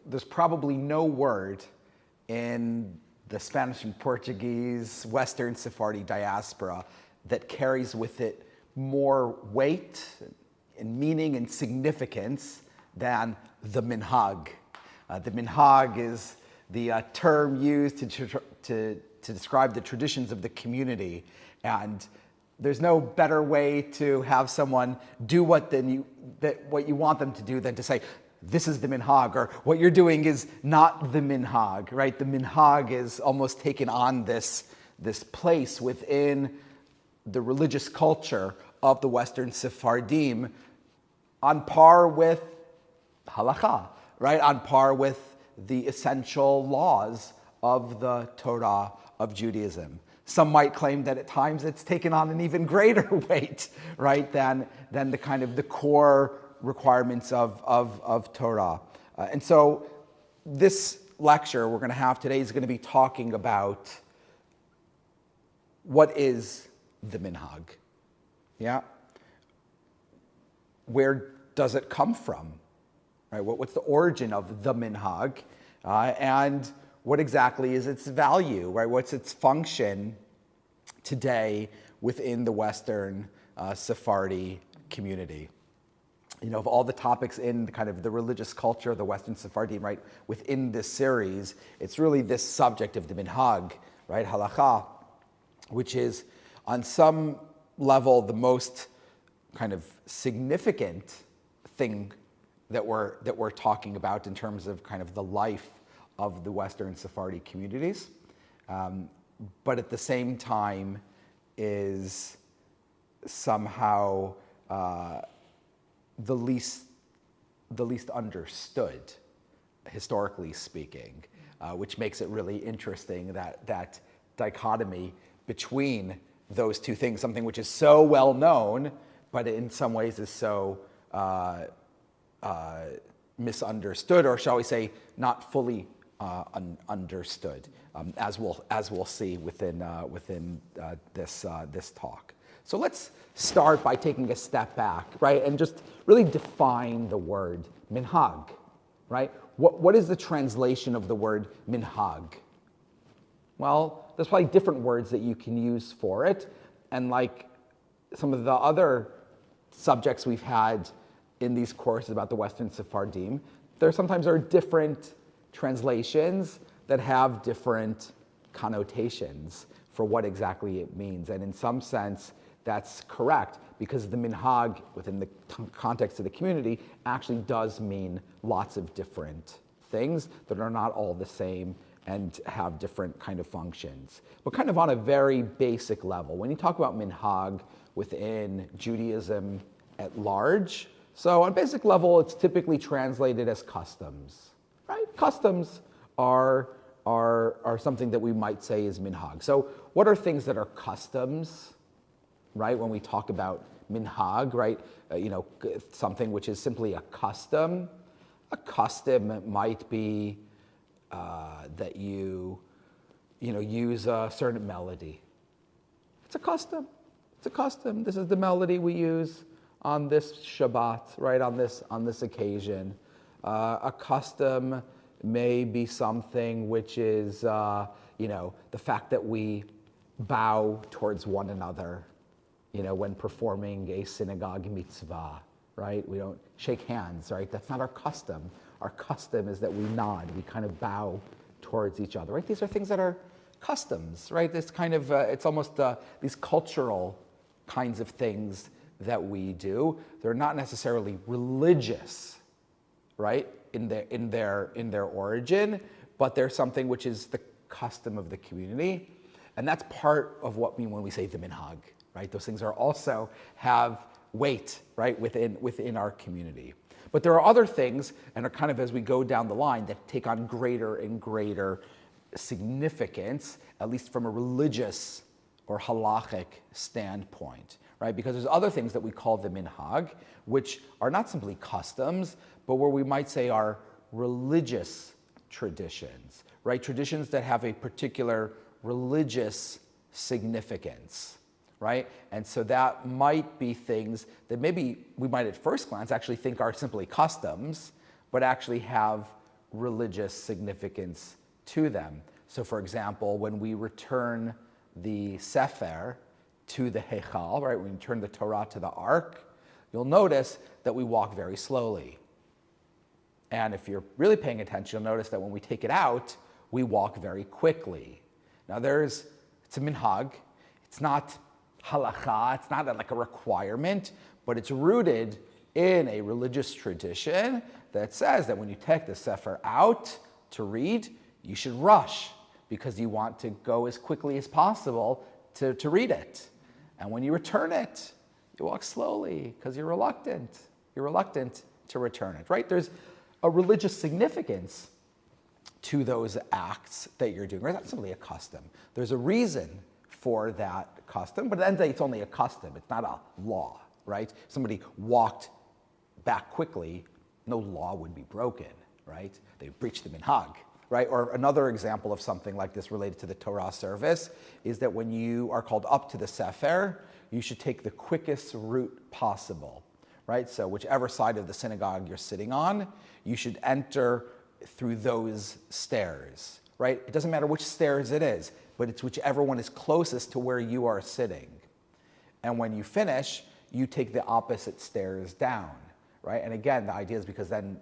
there's probably no word in the Spanish and Portuguese Western Sephardi diaspora that carries with it more weight and meaning and significance than the minhag. The minhag is the term used to describe the traditions of the community, and there's no better way to have someone do what you want them to do than to say, this is the minhag, or what you're doing is not the minhag, right? The minhag is almost taken on this place within the religious culture of the Western Sephardim, on par with halakha, right? On par with the essential laws of the Torah of Judaism. Some might claim that at times it's taken on an even greater weight, right, than the kind of the core requirements of Torah. And so this lecture we're going to have today is going to be talking about what is the minhag. Yeah? Where does it come from? Right? What's the origin of the minhag? And what exactly is its value? Right? What's its function today within the Western Sephardi community? You know, of all the topics in the kind of the religious culture of the Western Sephardim, right, within this series, it's really this subject of the minhag, right, halakha, which is on some level the most kind of significant thing that we're talking about in terms of kind of the life of the Western Sephardi communities, but at the same time is somehow the least understood, historically speaking, which makes it really interesting that dichotomy between those two things, something which is so well known, but in some ways is so misunderstood, or shall we say, not fully understood, as we'll see within this talk. So let's start by taking a step back, right, and just really define the word minhag, right? What is the translation of the word minhag? Well, there's probably different words that you can use for it, and like some of the other subjects we've had in these courses about the Western Sephardim, there sometimes are different translations that have different connotations for what exactly it means, and in some sense, that's correct, because the minhag within the context of the community actually does mean lots of different things that are not all the same and have different kind of functions. But kind of on a very basic level, when you talk about minhag within Judaism at large, so on a basic level, it's typically translated as customs, right? Customs are something that we might say is minhag. So what are things that are customs? Right, when we talk about minhag, right, something which is simply a custom. A custom might be that you use a certain melody. It's a custom. It's a custom. This is the melody we use on this Shabbat, right, on this occasion. A custom may be something which is, the fact that we bow towards one another. When performing a synagogue mitzvah, right? We don't shake hands, right? That's not our custom. Our custom is that we nod, we kind of bow towards each other, right? These are things that are customs, right? This kind of, it's almost these cultural kinds of things that we do. They're not necessarily religious, right? In their origin, but they're something which is the custom of the community. And that's part of what we mean when we say the minhag. Right? Those things are also have weight, right, within our community. But there are other things, and are kind of as we go down the line, that take on greater and greater significance, at least from a religious or halakhic standpoint, right? Because there's other things that we call the minhag, which are not simply customs, but where we might say are religious traditions, right? Traditions that have a particular religious significance. Right? And so that might be things that maybe we might at first glance actually think are simply customs, but actually have religious significance to them. So for example, when we return the Sefer to the Heichal, right, when we return the Torah to the Ark, you'll notice that we walk very slowly. And if you're really paying attention, you'll notice that when we take it out, we walk very quickly. Now it's a minhag. It's not halakha, it's not like a requirement, but it's rooted in a religious tradition that says that when you take the Sefer out to read, you should rush because you want to go as quickly as possible to read it. And when you return it, you walk slowly because you're reluctant. You're reluctant to return it, right? There's a religious significance to those acts that you're doing, right? That's simply a custom. There's a reason for that custom, but at the end of the day, it's only a custom. It's not a law, right? If somebody walked back quickly, no law would be broken, right? They breached the minhag, right? Or another example of something like this related to the Torah service is that when you are called up to the Sefer, you should take the quickest route possible, right? So whichever side of the synagogue you're sitting on, you should enter through those stairs, right? It doesn't matter which stairs it is, but it's whichever one is closest to where you are sitting. And when you finish, you take the opposite stairs down, right? And again, the idea is because then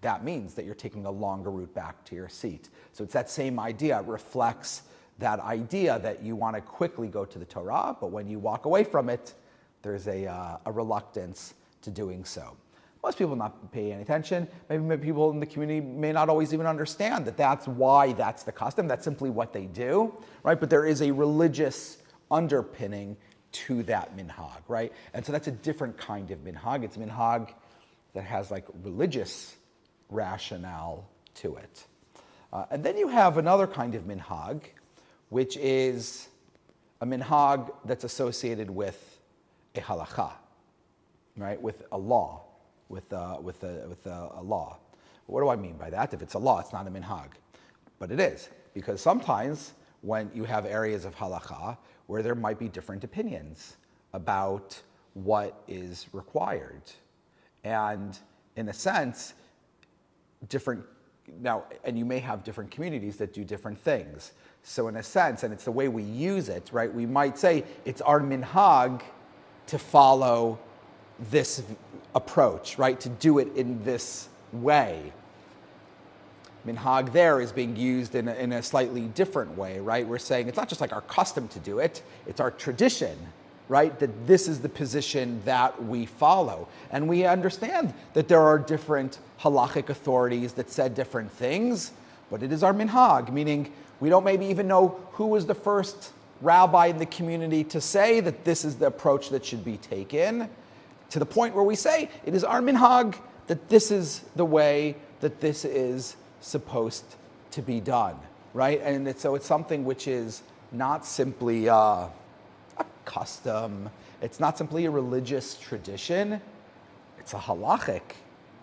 that means that you're taking a longer route back to your seat. So it's that same idea. It reflects that idea that you want to quickly go to the Torah, but when you walk away from it, there's a reluctance to doing so. Most people not pay any attention. Maybe people in the community may not always even understand that that's why that's the custom. That's simply what they do, right? But there is a religious underpinning to that minhag, right? And so that's a different kind of minhag. It's a minhag that has like religious rationale to it. And then you have another kind of minhag, which is a minhag that's associated with a halakha, right? With a law. With a law. What do I mean by that? If it's a law, it's not a minhag. But it is, because sometimes when you have areas of halakha where there might be different opinions about what is required. And in a sense, and you may have different communities that do different things. So in a sense, and it's the way we use it, right? We might say it's our minhag to follow this approach, right? To do it in this way. Minhag there is being used in a slightly different way, right? We're saying it's not just like our custom to do it, it's our tradition, right? That this is the position that we follow. And we understand that there are different halakhic authorities that said different things, but it is our minhag, meaning we don't maybe even know who was the first rabbi in the community to say that this is the approach that should be taken, to the point where we say it is our minhag that this is the way that this is supposed to be done, right? And so it's something which is not simply a custom, it's not simply a religious tradition, it's a halakhic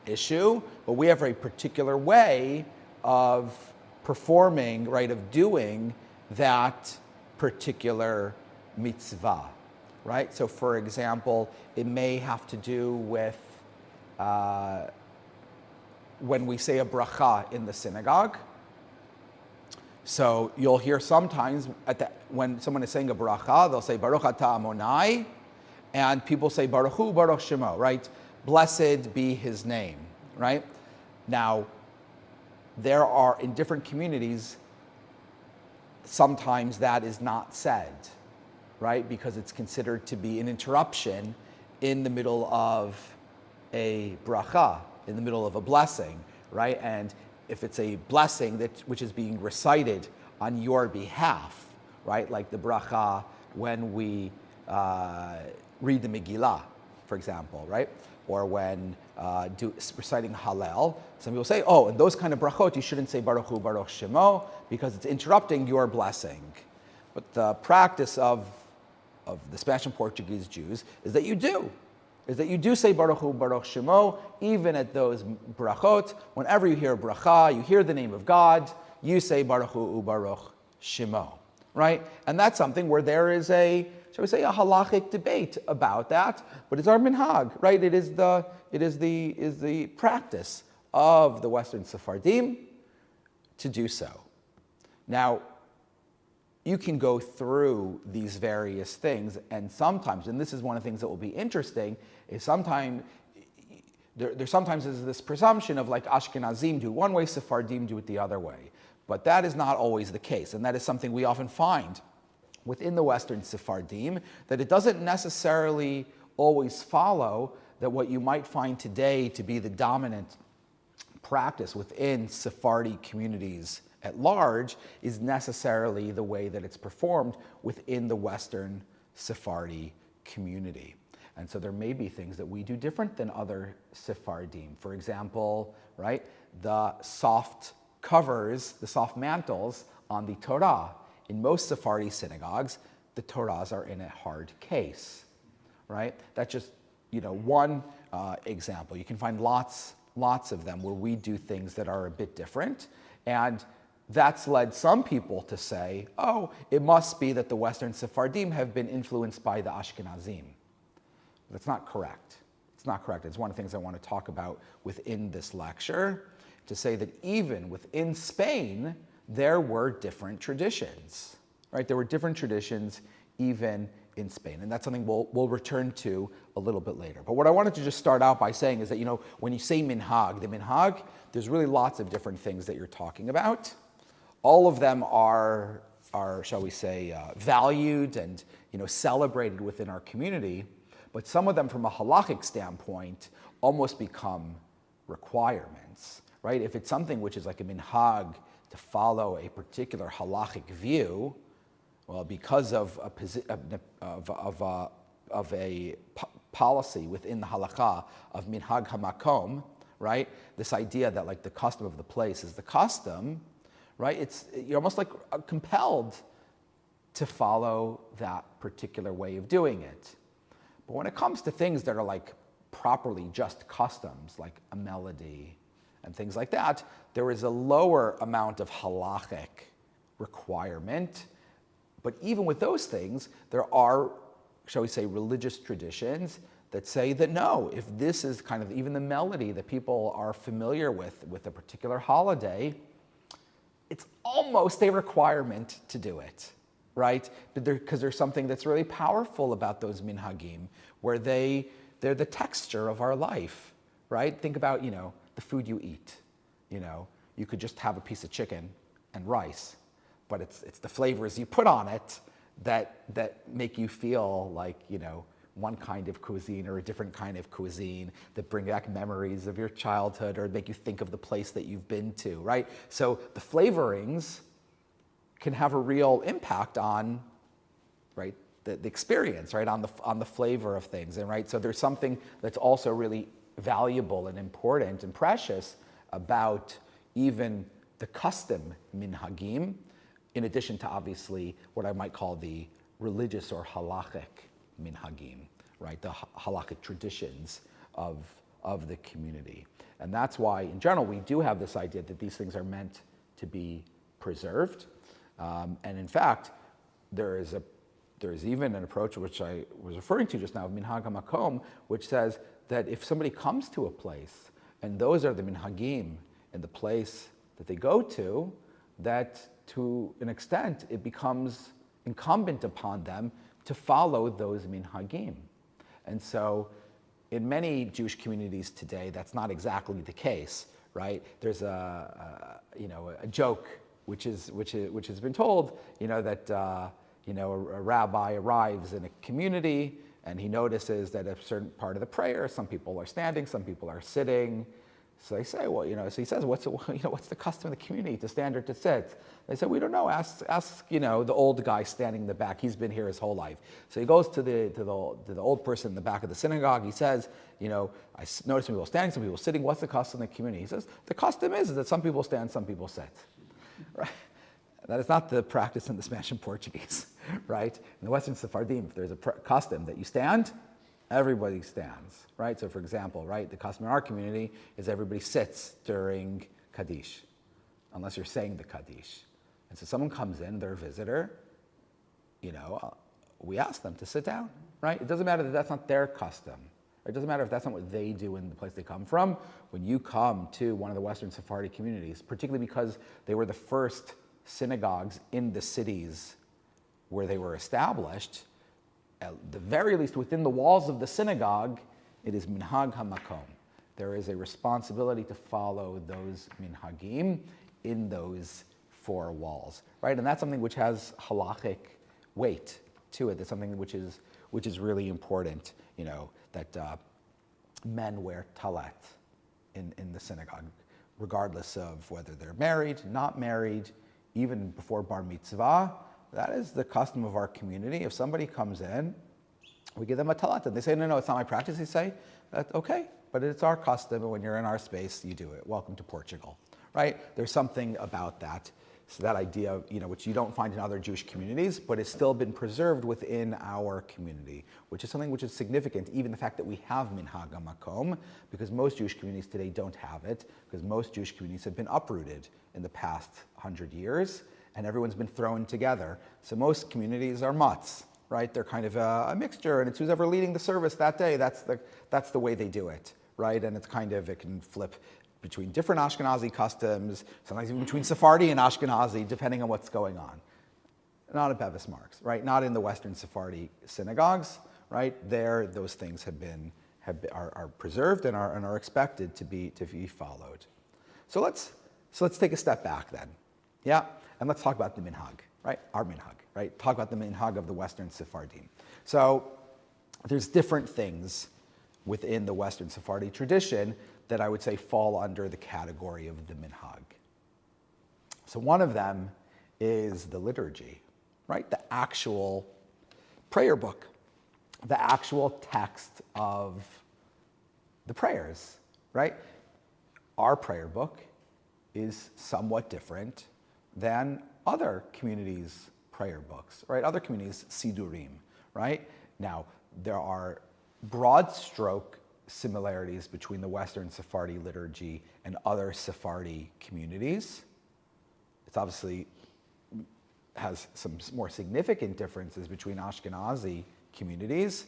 issue, but we have a particular way of performing, right, of doing that particular mitzvah. Right? So for example, it may have to do with when we say a bracha in the synagogue. So you'll hear sometimes when someone is saying a bracha, they'll say Baruch atah Amonai, and people say Baruch Hu Baruch Shemo, right? Blessed be his name, right? Now, there are, in different communities, sometimes that is not said, right? Because it's considered to be an interruption in the middle of a bracha, in the middle of a blessing, right? And if it's a blessing which is being recited on your behalf, right? Like the bracha when we read the Megillah, for example, right? Or when reciting Hallel, some people say, oh, in those kind of brachot, you shouldn't say Baruch Hu Baruch Shemo because it's interrupting your blessing. But the practice of the Spanish and Portuguese Jews is that you do say Baruch Hu Baruch Shemo, even at those brachot. Whenever you hear a bracha, you hear the name of God, you say Baruch Hu Baruch Shemo, right? And that's something where there is a halakhic debate about that, but it's our minhag, right? It is the practice of the Western Sephardim to do so. Now, you can go through these various things, and sometimes, and this is one of the things that will be interesting, is sometimes there sometimes is this presumption of like Ashkenazim do one way, Sephardim do it the other way. But that is not always the case, and that is something we often find within the Western Sephardim, that it doesn't necessarily always follow that what you might find today to be the dominant practice within Sephardi communities at large is necessarily the way that it's performed within the Western Sephardi community. And so there may be things that we do different than other Sephardim. For example, right, the soft covers, the soft mantles on the Torah. In most Sephardi synagogues, the Torahs are in a hard case, right? That's just, one example. You can find lots of them where we do things that are a bit different. And that's led some people to say, oh, it must be that the Western Sephardim have been influenced by the Ashkenazim. That's not correct. It's not correct. It's one of the things I want to talk about within this lecture, to say that even within Spain, there were different traditions, right? There were different traditions even in Spain, and that's something we'll return to a little bit later. But what I wanted to just start out by saying is that, when you say minhag, the minhag, there's really lots of different things that you're talking about. All of them are shall we say, valued and celebrated within our community, but some of them from a halakhic standpoint almost become requirements, right? If it's something which is like a minhag to follow a particular halakhic view, well, because of a policy within the halakha of minhag hamakom, right? This idea that like the custom of the place is the custom, right? You're almost like compelled to follow that particular way of doing it. But when it comes to things that are like properly just customs, like a melody and things like that, there is a lower amount of halakhic requirement. But even with those things, there are, shall we say, religious traditions that say that no, if this is kind of even the melody that people are familiar with a particular holiday, it's almost a requirement to do it, right? Because there's something that's really powerful about those minhagim, where they're the texture of our life, right? Think about, the food you eat. You could just have a piece of chicken and rice, but it's the flavors you put on it that make you feel like, one kind of cuisine or a different kind of cuisine, that bring back memories of your childhood or make you think of the place that you've been to, right? So the flavorings can have a real impact on, right, the experience, right, on the flavor of things, and right. So there's something that's also really valuable and important and precious about even the custom minhagim, in addition to obviously what I might call the religious or halakhic minhagim, right, the halakhic traditions of the community. And that's why, in general, we do have this idea that these things are meant to be preserved. And in fact, there is even an approach which I was referring to just now, minhag hamakom, which says that if somebody comes to a place and those are the minhagim in the place that they go to, that to an extent it becomes incumbent upon them to follow those minhagim. And so in many Jewish communities today, that's not exactly the case, right? There's a joke which has been told, that a rabbi arrives in a community and he notices that a certain part of the prayer, some people are standing, some people are sitting. So they say, well, so he says, what's the custom of the community, to stand or to sit? They say, we don't know. Ask the old guy standing in the back. He's been here his whole life. So he goes to the old person in the back of the synagogue. He says, I notice some people standing, some people sitting. What's the custom of the community? He says, the custom is that some people stand, some people sit. Right? That is not the practice in the Spanish and Portuguese, right? In the Western Sephardim, if there's a custom that you stand, everybody stands, right? So for example, right, the custom in our community is everybody sits during Kaddish, unless you're saying the Kaddish. And so someone comes in, they're a visitor, we ask them to sit down, right? It doesn't matter that that's not their custom, It doesn't matter if that's not what they do in the place they come from. When you come to one of the Western Sephardi communities, particularly because they were the first synagogues in the cities where they were established, at the very least within the walls of the synagogue, it is minhag hamakom. There is a responsibility to follow those minhagim in those four walls, right? And that's something which has halakhic weight to it. That's something which is really important, that men wear talet in the synagogue, regardless of whether they're married, not married, even before bar mitzvah. That is the custom of our community. If somebody comes in, we give them a talet. And they say, no, it's not my practice. They say, that's okay, but it's our custom, and when you're in our space, you do it. Welcome to Portugal, right? There's something about that. So that idea, which you don't find in other Jewish communities, but it's still been preserved within our community, which is something which is significant, even the fact that we have minhag hamakom, because most Jewish communities today don't have it, because most Jewish communities have been uprooted in the past 100 years, and everyone's been thrown together. So most communities are mutts, right? They're kind of a mixture, and it's who's ever leading the service that day. That's the way they do it, right? And it can flip between different Ashkenazi customs, sometimes even between Sephardi and Ashkenazi, depending on what's going on. Not at Bevis Marks, right? Not in the Western Sephardi synagogues, right? There, those things are preserved and are expected to be followed. So let's take a step back then, yeah, and let's talk about the minhag, right? Our minhag, right? Talk about the minhag of the Western Sephardim. So there's different things within the Western Sephardi tradition that I would say fall under the category of the minhag. So one of them is the liturgy, right? The actual prayer book, the actual text of the prayers, right? Our prayer book is somewhat different than other communities' prayer books, right? Other communities' sidurim, right? Now, there are broad stroke similarities between the Western Sephardi liturgy and other Sephardi communities. It's obviously has some more significant differences between Ashkenazi communities,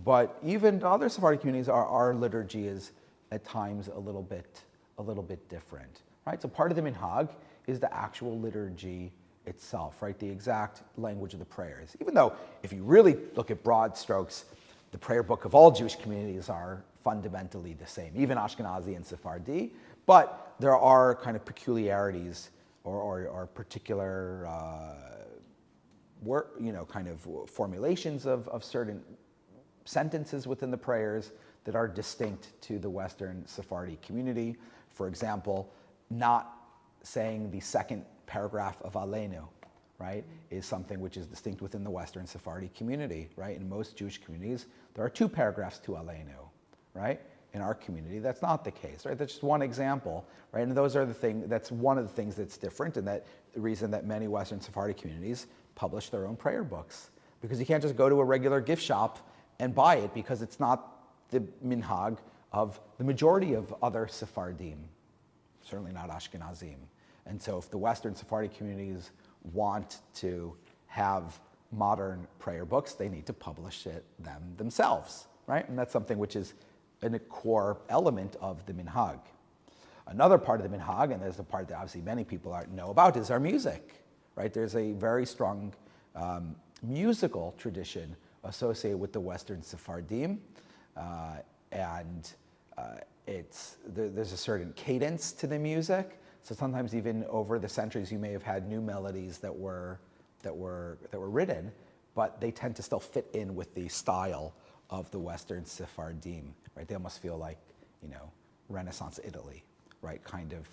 but even other Sephardi communities, our liturgy is at times a little bit different, right? So part of the minhag is the actual liturgy itself, right? The exact language of the prayers. Even though if you really look at broad strokes, the prayer book of all Jewish communities are fundamentally the same, even Ashkenazi and Sephardi, but there are kind of peculiarities or particular kind of formulations of certain sentences within the prayers that are distinct to the Western Sephardi community. For example, not saying the second paragraph of Aleinu, right, is something which is distinct within the Western Sephardi community, right? In most Jewish communities, there are two paragraphs to Aleinu, right? In our community, that's not the case, right? That's just one example, right? And that's one of the things that's different, and that the reason that many Western Sephardi communities publish their own prayer books. Because you can't just go to a regular gift shop and buy it, because it's not the minhag of the majority of other Sephardim, certainly not Ashkenazim. And so if the Western Sephardi communities want to have modern prayer books, they need to publish them themselves, right? And that's something which is a core element of the minhag. Another part of the minhag, and there's the part that obviously many people know about, is our music, right? There's a very strong musical tradition associated with the Western Sephardim, and there's a certain cadence to the music. So sometimes even over the centuries, you may have had new melodies that were written, but they tend to still fit in with the style of the Western Sephardim, right? They almost feel like, Renaissance Italy, right? Kind of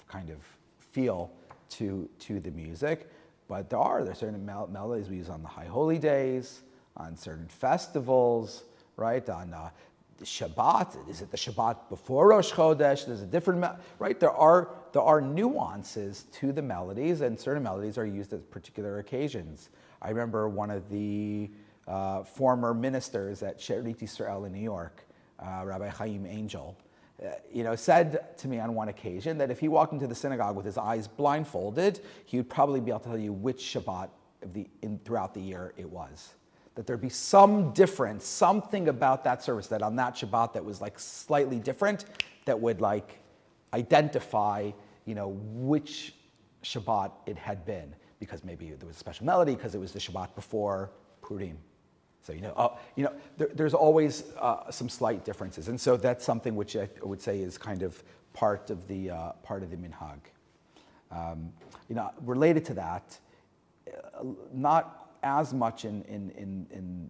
feel to the music. But there's certain melodies we use on the High Holy Days, on certain festivals, right? On Shabbat, is it the Shabbat before Rosh Chodesh? There's a different, right? There are nuances to the melodies, and certain melodies are used at particular occasions. I remember one of the former ministers at She'erit Yisrael in New York, Rabbi Chaim Angel, said to me on one occasion that if he walked into the synagogue with his eyes blindfolded, he would probably be able to tell you which Shabbat throughout the year it was. that there'd be some difference, something about that service that on that Shabbat that was like slightly different, that would like identify, which Shabbat it had been, because maybe there was a special melody because it was the Shabbat before Purim. So there's always some slight differences, and so that's something which I would say is kind of part of the minhag. Related to that, not as much in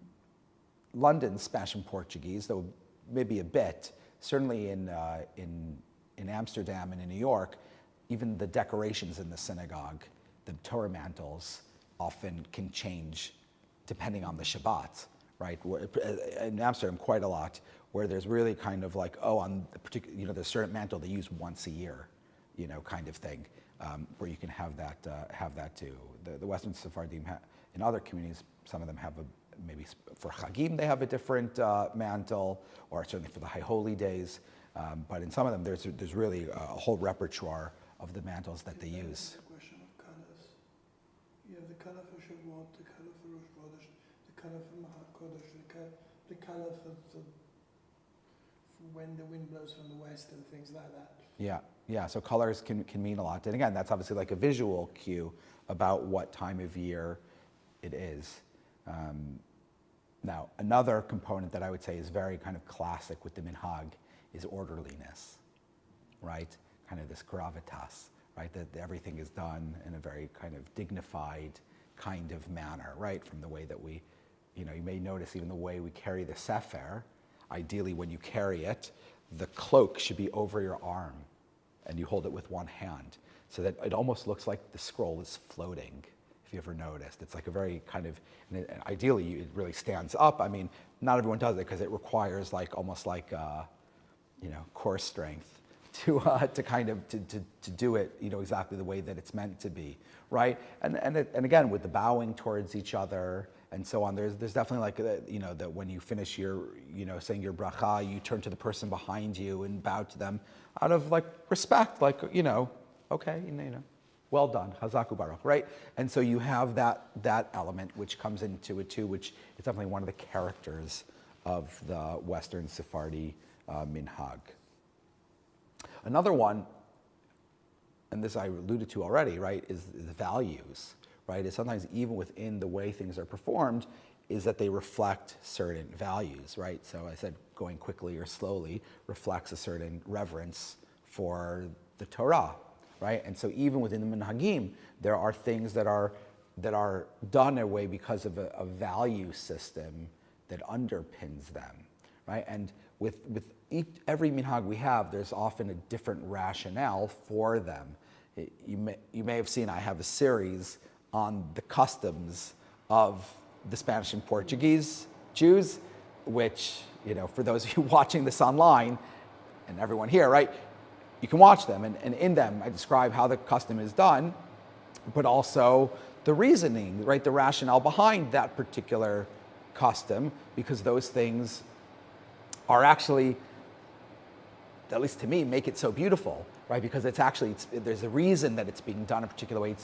London Spanish and Portuguese, though maybe a bit. Certainly in Amsterdam and in New York, even the decorations in the synagogue, the Torah mantles, often can change depending on the Shabbat, right? In Amsterdam, quite a lot, where there's really kind of like, on the particular, there's a certain mantle they use once a year, kind of thing, where you can have that too. The Western Sephardim, in other communities, some of them have maybe for Chagim they have a different mantle, or certainly for the High Holy Days. But in some of them, there's really a whole repertoire of the mantles that they use. The question of colors. You have the color for Shavuot, the color for Rosh Chodesh, the color for Mahak Kodesh, the color for when the wind blows from the west and things like that. Yeah. So colors can mean a lot, and again, that's obviously like a visual cue about what time of year it is. Now, another component that I would say is very kind of classic with the minhag is orderliness, right? Kind of this gravitas, right? That everything is done in a very kind of dignified kind of manner, right? From the way that we, you may notice even the way we carry the sefer. Ideally, when you carry it, the cloak should be over your arm, and you hold it with one hand, so that it almost looks like the scroll is floating. If you ever noticed, it's like a very kind of, and ideally it really stands up. I mean, not everyone does it because it requires like almost like core strength to kind of to do it, exactly the way that it's meant to be, right? And again, with the bowing towards each other and so on, there's definitely like that when you finish your saying your bracha, you turn to the person behind you and bow to them out of like respect, like okay, well done, Hazaku Baruch, right? And so you have that element which comes into it too, which is definitely one of the characters of the Western Sephardi minhag. Another one, and this I alluded to already, right, is the values, right? Is sometimes even within the way things are performed, is that they reflect certain values, right? So I said going quickly or slowly reflects a certain reverence for the Torah, right? And so even within the minhagim, there are things that are done in a way because of a value system that underpins them, right? And with every minhag we have, there's often a different rationale for them. You may have seen I have a series on the customs of the Spanish and Portuguese Jews, which, for those of you watching this online, and everyone here, right, you can watch them, and in them I describe how the custom is done, but also the reasoning, right, the rationale behind that particular custom, because those things are actually, at least to me, make it so beautiful, right? Because there's a reason that it's being done a particular way.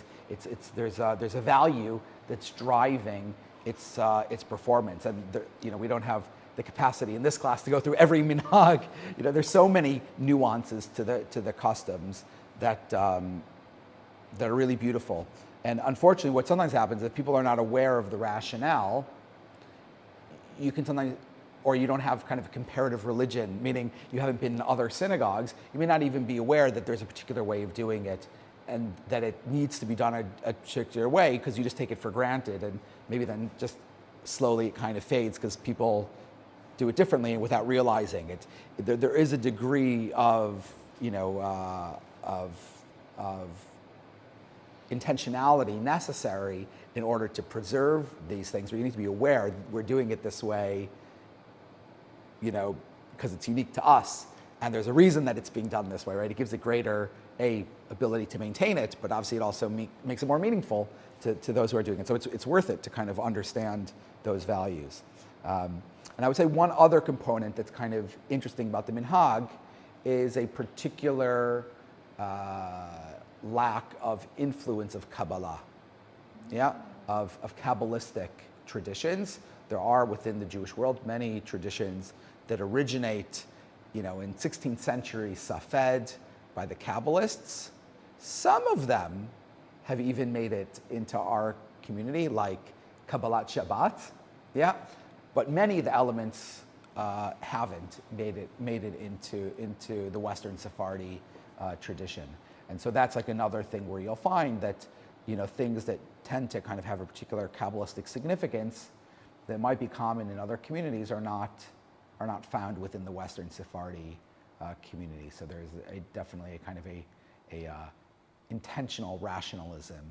There's a value that's driving its performance, and we don't have the capacity in this class to go through every minhag. There's so many nuances to the customs that are really beautiful. And unfortunately, what sometimes happens if people are not aware of the rationale, you can sometimes, or you don't have kind of a comparative religion, meaning you haven't been in other synagogues, you may not even be aware that there's a particular way of doing it and that it needs to be done a particular way, because you just take it for granted, and maybe then just slowly it kind of fades because people do it differently without realizing it. There is a degree of intentionality necessary in order to preserve these things, where you need to be aware we're doing it this way, because it's unique to us, and there's a reason that it's being done this way, right? It gives it greater ability to maintain it, but obviously it also makes it more meaningful to those who are doing it. So it's worth it to kind of understand those values. And I would say one other component that's kind of interesting about the minhag is a particular lack of influence of Kabbalah, of Kabbalistic traditions there are within the Jewish world many traditions that originate, in 16th century Safed by the Kabbalists. Some of them have even made it into our community, like Kabbalat Shabbat, yeah. But many of the elements haven't made it into the Western Sephardi tradition, and so that's like another thing where you'll find that, things that tend to kind of have a particular Kabbalistic significance that might be common in other communities are not found within the Western Sephardi community. So there's definitely a kind of a intentional rationalism,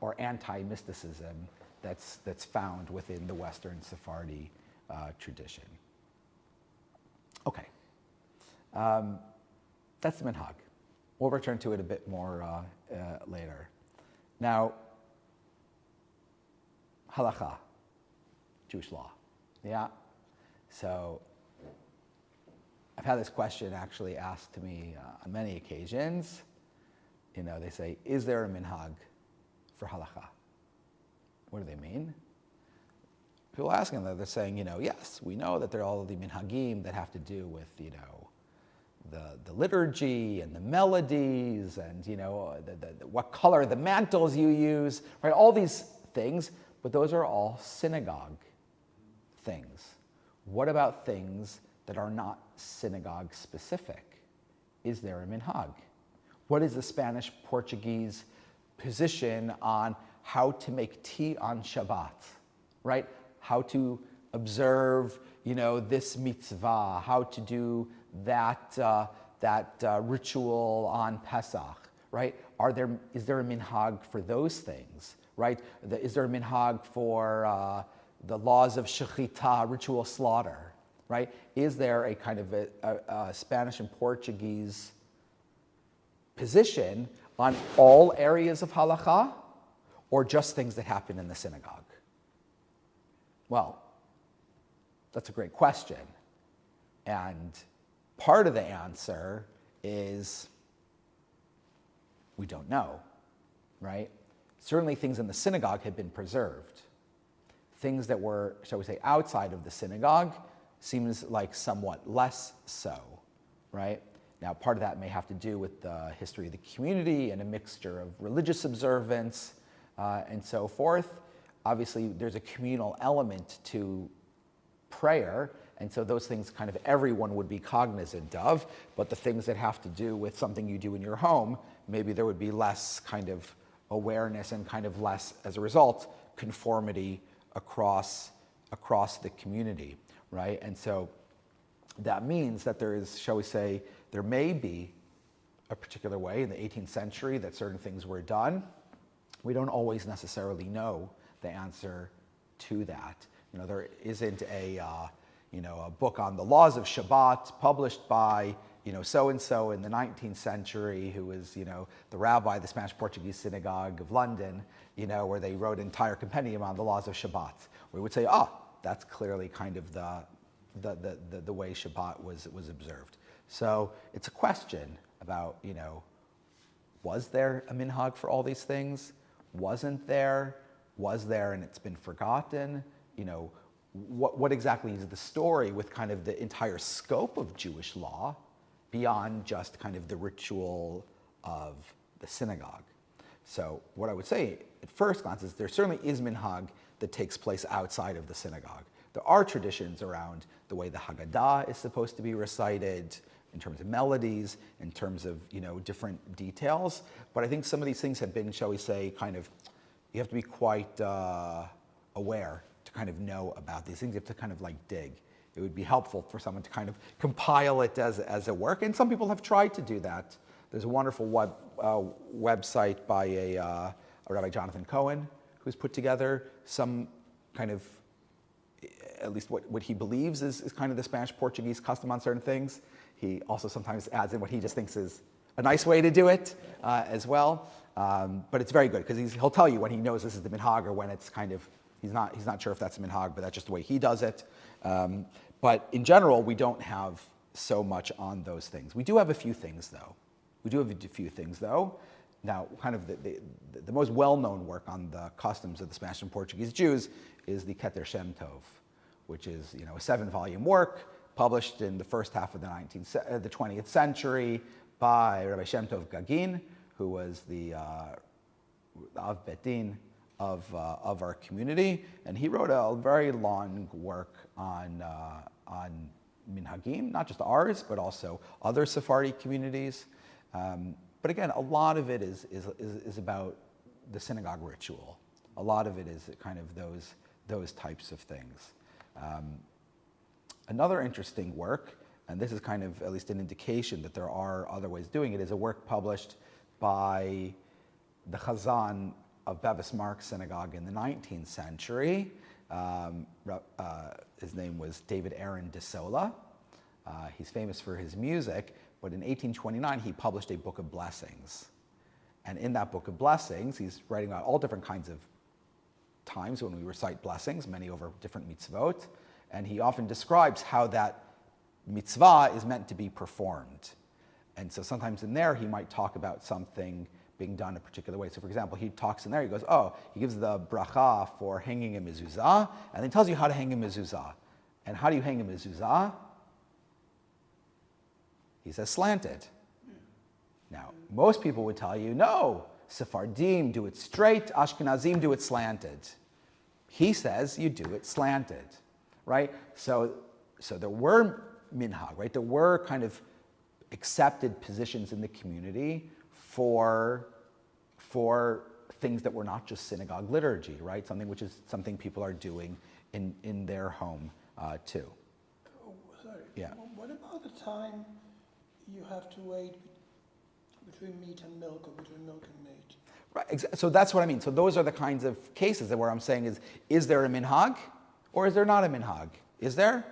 or anti-mysticism that's found within the Western Sephardi tradition. Okay, that's the minhag. We'll return to it a bit more later. Now, halakha, Jewish law, yeah. So I've had this question actually asked to me on many occasions. They say, is there a minhag for halakha? What do they mean? People asking that, they're saying, yes, we know that there are all the minhagim that have to do with, the liturgy and the melodies and, what color the mantles you use, right? All these things, but those are all synagogue things. What about things that are not synagogue specific? Is there a minhag? What is the Spanish Portuguese position on how to make tea on Shabbat, right? How to observe, this mitzvah, how to do that ritual on Pesach, right? Is there a minhag for those things, right? Is there a minhag for the laws of shechita, ritual slaughter, right? Is there a kind of a Spanish and Portuguese position on all areas of halakha, or just things that happen in the synagogue? Well, that's a great question. And part of the answer is we don't know, right? Certainly things in the synagogue have been preserved. Things that were, shall we say, outside of the synagogue seems like somewhat less so, right? Now, part of that may have to do with the history of the community and a mixture of religious observance and so forth. Obviously, there's a communal element to prayer, and so those things kind of everyone would be cognizant of, but the things that have to do with something you do in your home, maybe there would be less kind of awareness and kind of less, as a result, conformity across the community, right? And so that means that there is, shall we say, there may be a particular way in the 18th century that certain things were done. We don't always necessarily know the answer to that. There isn't a book on the laws of Shabbat published by, so-and-so in the 19th century who was, the rabbi of the Spanish Portuguese Synagogue of London, where they wrote an entire compendium on the laws of Shabbat. We would say, that's clearly kind of the way Shabbat was observed. So it's a question about, was there a minhag for all these things? Wasn't there? Was there and it's been forgotten? What exactly is the story with kind of the entire scope of Jewish law beyond just kind of the ritual of the synagogue? So what I would say at first glance is there certainly is minhag that takes place outside of the synagogue. There are traditions around the way the Haggadah is supposed to be recited, in terms of melodies, in terms of different details. But I think some of these things have been, shall we say, kind of, you have to be quite aware to kind of know about these things. You have to kind of like dig. It would be helpful for someone to kind of compile it as a work, and some people have tried to do that. There's a wonderful website by a Rabbi Jonathan Cohen, who's put together some kind of, at least what he believes is kind of the Spanish Portuguese custom on certain things. He also sometimes adds in what he just thinks is a nice way to do it as well. But it's very good because he'll tell you when he knows this is the minhag or when it's kind of, he's not sure if that's the minhag, but that's just the way he does it. But in general, we don't have so much on those things. We do have a few things though. Now, kind of the most well-known work on the customs of the Spanish and Portuguese Jews is the Keter Shem Tov, which is a 7-volume work published in the first half of the 20th century by Rabbi Shem Tov Gagin, who was the Av Bet Din of our community, and he wrote a very long work on minhagim, not just ours, but also other Sephardi communities. But again, a lot of it is about the synagogue ritual. A lot of it is kind of those types of things. Another interesting work, and this is kind of at least an indication that there are other ways of doing it, is a work published by the Chazan of Bevis Mark Synagogue in the 19th century. His name was David Aaron de Sola. He's famous for his music, but in 1829 he published a book of blessings. And in that book of blessings, he's writing about all different kinds of times when we recite blessings, many over different mitzvot, and he often describes how that mitzvah is meant to be performed. And so sometimes in there he might talk about something being done a particular way. So for example, he talks in there, he goes, he gives the bracha for hanging a mezuzah, and then tells you how to hang a mezuzah. And how do you hang a mezuzah? He says slanted. Now, most people would tell you, no, Sephardim do it straight, Ashkenazim do it slanted. He says you do it slanted, right? So there were minhag, right? There were kind of accepted positions in the community for things that were not just synagogue liturgy, right? Something people are doing in their home too. Oh, sorry. Yeah. What about the time you have to wait between meat and milk or between milk and meat? Right. So that's what I mean. So those are the kinds of cases that where I'm saying is there a minhag or is there not a minhag? Is there?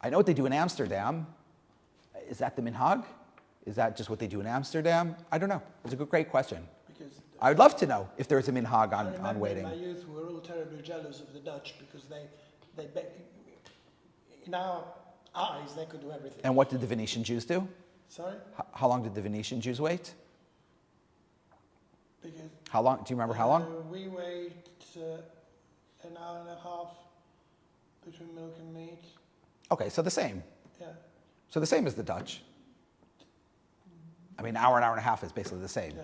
I know what they do in Amsterdam. Is that the minhag? Is that just what they do in Amsterdam? I don't know. It's a great question. Because I would love to know if there's a minhag I remember on waiting. in my youth we were all terribly jealous of the Dutch because in our eyes they could do everything. And what did the Venetian Jews do? Sorry? How long did the Venetian Jews wait? Because How long? Do you remember how long? we wait an hour and a half between milk and meat. Okay, so the same. Yeah. So the same as the Dutch. I mean, hour and a half is basically the same. Yeah.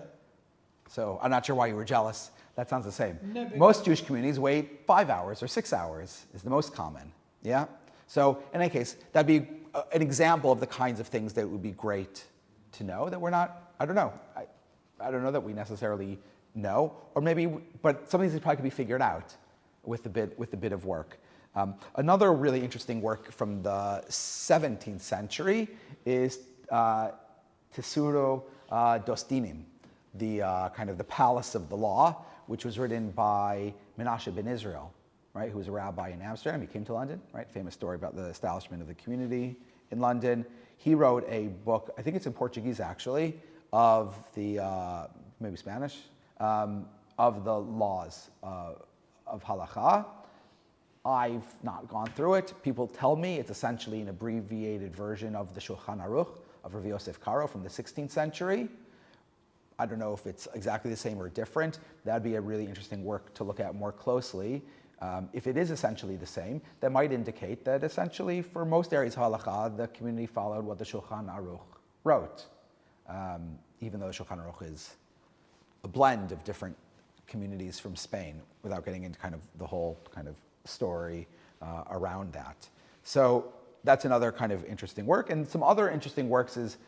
So I'm not sure why you were jealous. That sounds the same. No, because- Most Jewish communities wait 5 hours or 6 hours is the most common. Yeah? So in any case, that'd be an example of the kinds of things that would be great to know that we're not, I don't know. I don't know that we necessarily know, or maybe, but some of these probably could be figured out with a bit of work. Another really interesting work from the 17th century is Tesoro dos Dinim, the kind of the palace of the law, which was written by Menashe ben Israel, right, who was a rabbi in Amsterdam. He came to London, right? Famous story about the establishment of the community in London. He wrote a book, I think it's in Portuguese actually, of the, maybe Spanish, of the laws of halakha. I've not gone through it. People tell me it's essentially an abbreviated version of the Shulchan Aruch of Rav Yosef Karo from the 16th century. I don't know if it's exactly the same or different. That'd be a really interesting work to look at more closely. If it is essentially the same, that might indicate that essentially for most areas of halakha, the community followed what the Shulchan Aruch wrote, even though the Shulchan Aruch is a blend of different communities from Spain, without getting into kind of the whole kind of story around that. So that's another kind of interesting work. And some other interesting works is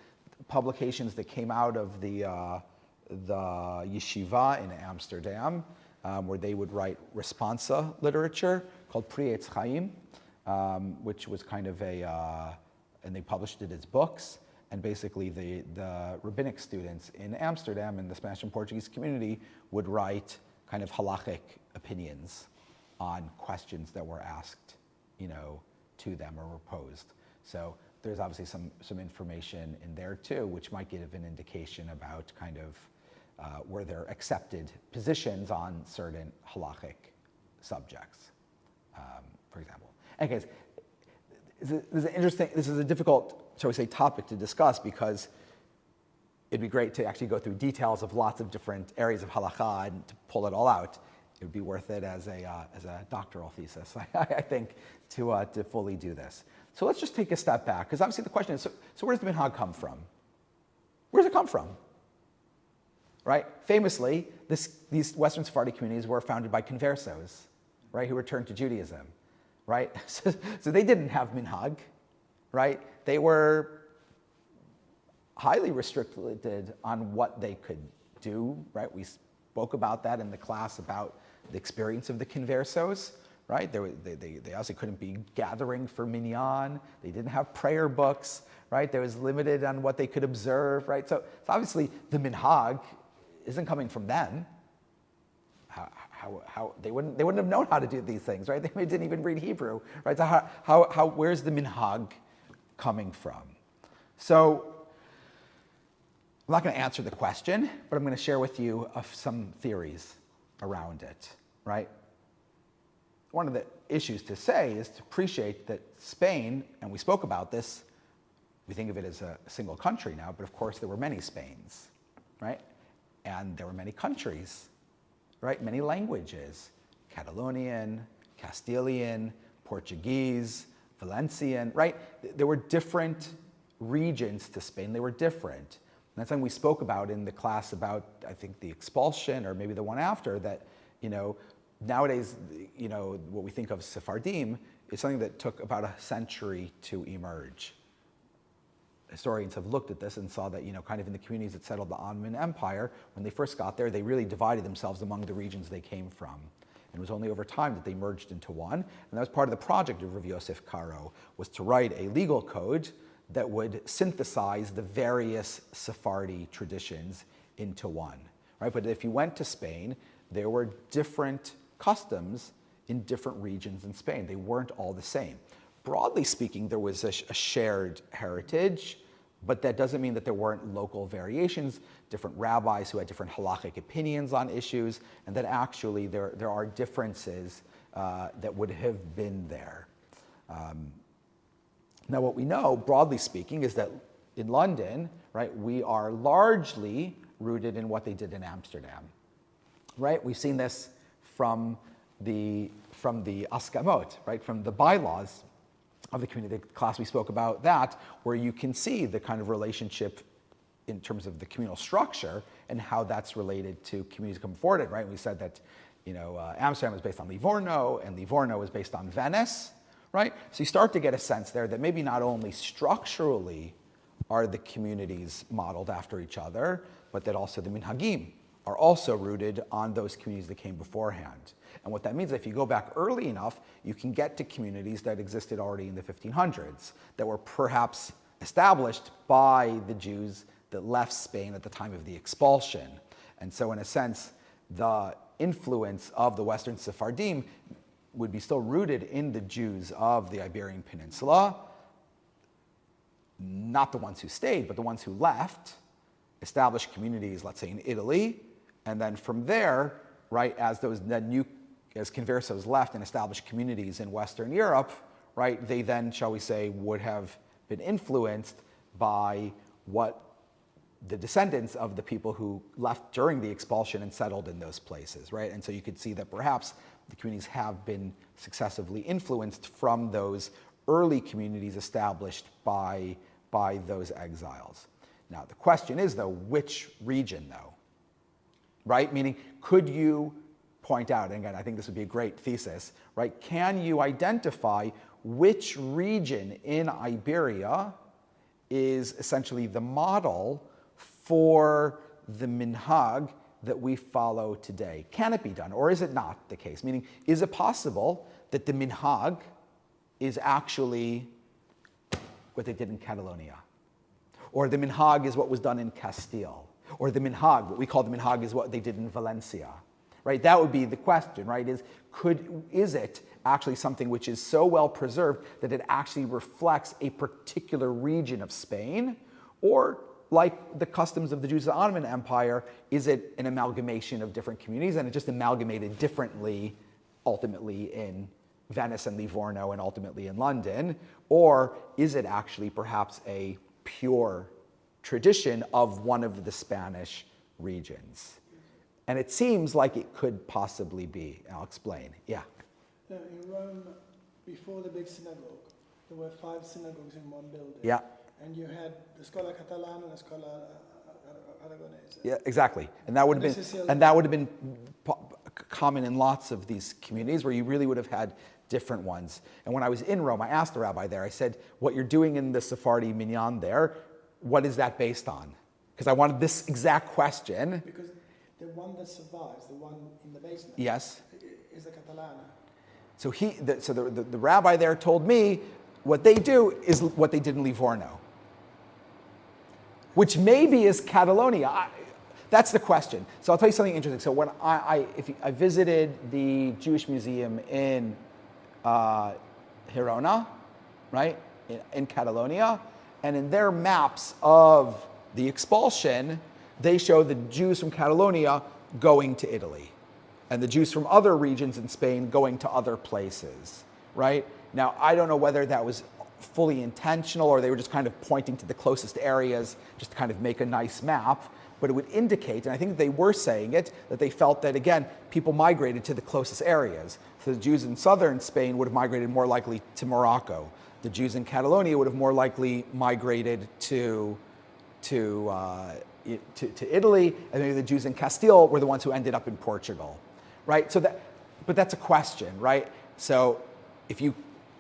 publications that came out of the yeshiva in Amsterdam, where they would write responsa literature called Pri Etz Chaim, which was kind of and they published it as books. And basically the rabbinic students in Amsterdam and the Spanish and Portuguese community would write kind of halakhic opinions on questions that were asked, to them or were posed. So there's obviously some information in there too, which might give an indication about kind of where there are accepted positions on certain halakhic subjects, for example. Anyways, this is a difficult, shall we say, topic to discuss because it'd be great to actually go through details of lots of different areas of halakha and to pull it all out. It would be worth it as a doctoral thesis, I think, to fully do this. So let's just take a step back, because obviously the question is, so where does the minhag come from? Where does it come from? Right? Famously, these Western Sephardi communities were founded by conversos, right, who returned to Judaism, right? So they didn't have minhag, right? They were highly restricted on what they could do, right? We spoke about that in the class about the experience of the conversos, right? They obviously couldn't be gathering for minyan. They didn't have prayer books, right? They was limited on what they could observe, right? So obviously the minhag isn't coming from them. How they wouldn't have known how to do these things, right? They didn't even read Hebrew, right? So where's the minhag coming from? So I'm not going to answer the question, but I'm going to share with you some theories around it, right? One of the issues to say is to appreciate that Spain, and we spoke about this, we think of it as a single country now, but of course there were many Spains, right? And there were many countries, right? Many languages, Catalonian, Castilian, Portuguese, Valencian, right? There were different regions to Spain. They were different. And that's something we spoke about in the class about, I think, the expulsion, or maybe the one after, that, nowadays, what we think of as Sephardim is something that took about a century to emerge. Historians have looked at this and saw that, kind of in the communities that settled the Ottoman Empire, when they first got there, they really divided themselves among the regions they came from. And it was only over time that they merged into one. And that was part of the project of Rav Yosef Karo, was to write a legal code that would synthesize the various Sephardi traditions into one, right? But if you went to Spain, there were different customs in different regions in Spain. They weren't all the same. Broadly speaking, there was a shared heritage, but that doesn't mean that there weren't local variations, different rabbis who had different halakhic opinions on issues, and that actually there are differences that would have been there. Now, what we know, broadly speaking, is that in London, right, we are largely rooted in what they did in Amsterdam, right? We've seen this from the askamot, right, from the bylaws of the community. The class we spoke about that, where you can see the kind of relationship in terms of the communal structure and how that's related to communities coming forward, right? We said that, Amsterdam was based on Livorno, and Livorno was based on Venice, right? So you start to get a sense there that maybe not only structurally are the communities modeled after each other, but that also the minhagim are also rooted on those communities that came beforehand. And what that means, if you go back early enough, you can get to communities that existed already in the 1500s, that were perhaps established by the Jews that left Spain at the time of the expulsion. And so in a sense, the influence of the Western Sephardim would be still rooted in the Jews of the Iberian Peninsula, not the ones who stayed, but the ones who left, established communities, let's say in Italy, and then from there, right, as conversos left and established communities in Western Europe, right, they then, shall we say, would have been influenced by what the descendants of the people who left during the expulsion and settled in those places, right? And so you could see that perhaps the communities have been successively influenced from those early communities established by those exiles. Now, the question is, though, which region, though? Right? Meaning, could you point out, and again, I think this would be a great thesis, right? Can you identify which region in Iberia is essentially the model for the minhag that we follow today? Can it be done, or is it not the case? Meaning, is it possible that the minhag is actually what they did in Catalonia? Or the minhag is what was done in Castile? Or the minhag, what we call the minhag, is what they did in Valencia? Right? That would be the question, right? Is it actually something which is so well preserved that it actually reflects a particular region of Spain? Or, like the customs of the Jews of the Ottoman Empire, is it an amalgamation of different communities and it just amalgamated differently, ultimately in Venice and Livorno and ultimately in London? Or is it actually perhaps a pure tradition of one of the Spanish regions. And it seems like it could possibly be. I'll explain. Yeah. Now, in Rome, before the big synagogue, there were 5 synagogues in one building. Yeah. And you had the Scola Catalana and the Scola Aragonese. Yeah, exactly. And that would have been common in lots of these communities where you really would have had different ones. And when I was in Rome, I asked the rabbi there, I said, what you're doing in the Sephardi minyan there, what is that based on? Because I wanted this exact question. Because the one that survives, the one in the basement, Yes. is the Catalana. So the rabbi there told me what they do is what they did in Livorno, which maybe is Catalonia. That's the question. So I'll tell you something interesting. So when I visited the Jewish Museum in Girona, right, in Catalonia, and in their maps of the expulsion, they show the Jews from Catalonia going to Italy, and the Jews from other regions in Spain going to other places, right? Now, I don't know whether that was fully intentional or they were just kind of pointing to the closest areas just to kind of make a nice map, but it would indicate, and I think they were saying it, that they felt that, again, people migrated to the closest areas. So the Jews in southern Spain would have migrated more likely to Morocco. The Jews in Catalonia would have more likely migrated to Italy, and maybe the Jews in Castile were the ones who ended up in Portugal, right? But that's a question, right? So if you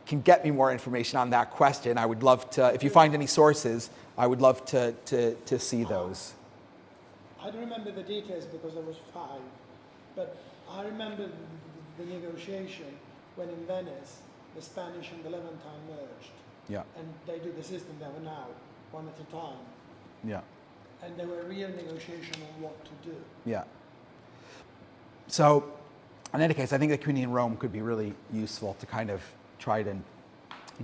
can get me more information on that question, I would love to, if you find any sources, I would love to see those. I don't remember the details because I was 5, but I remember the negotiation when in Venice, the Spanish and the Levantine merged. Yeah. And they do the system they have now, one at a time. Yeah. And there were real negotiations on what to do. Yeah. So, in any case, I think the community in Rome could be really useful to kind of try to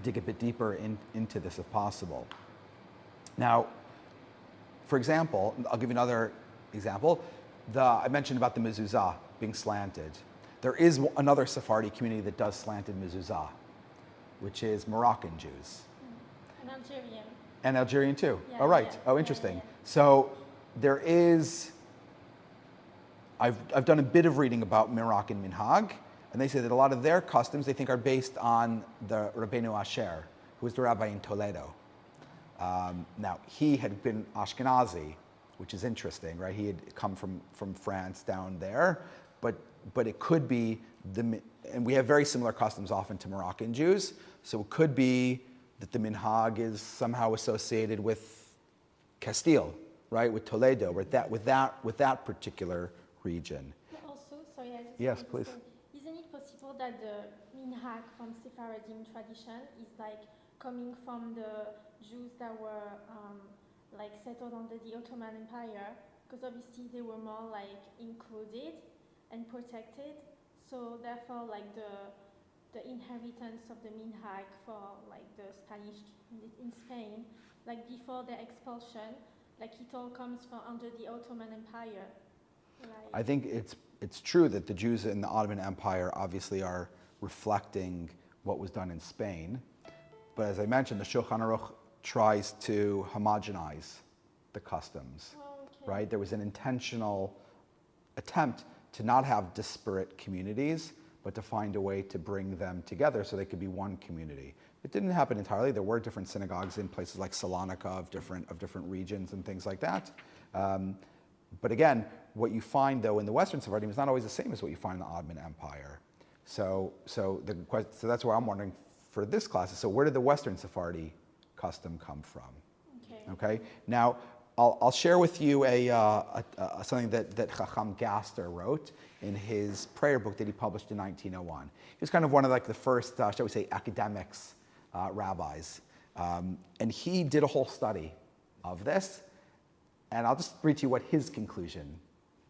dig a bit deeper into this if possible. Now, for example, I'll give you another example. I mentioned about the mezuzah being slanted. There is another Sephardi community that does slanted mezuzah, which is Moroccan Jews. And Algerian. And Algerian too. Yeah, Oh, right. yeah. Oh, interesting. Yeah. So there is, I've done a bit of reading about Moroccan Minhag, and they say that a lot of their customs they think are based on the Rabbeinu Asher, who was the rabbi in Toledo. Now, he had been Ashkenazi, which is interesting, right? He had come from France down there, but it could be, and we have very similar customs often to Moroccan Jews, so it could be that the Minhag is somehow associated with Castile, right? With Toledo, with that particular region. But also, sorry, I just Yes, want to please. say, isn't it possible that the minhag from Sephardim tradition is like coming from the Jews that were like settled under the Ottoman Empire? Because obviously they were more like included and protected. So therefore, like the inheritance of the minhag for like the Spanish in Spain, like before their expulsion, like it all comes from under the Ottoman Empire. Like, I think it's true that the Jews in the Ottoman Empire obviously are reflecting what was done in Spain, but as I mentioned, the Shulchan Aruch tries to homogenize the customs, right? There was an intentional attempt to not have disparate communities, but to find a way to bring them together so they could be one community. It didn't happen entirely. There were different synagogues in places like Salonika of different regions and things like that. But again, what you find though in the Western Sephardim is not always the same as what you find in the Ottoman Empire. So that's where I'm wondering for this class is, so where did the Western Sephardi custom come from? Okay. Now, I'll share with you something that Chacham Gaster wrote in his prayer book that he published in 1901. He was kind of one of like the first, shall we say, academics, rabbis. And he did a whole study of this. And I'll just read to you what his conclusion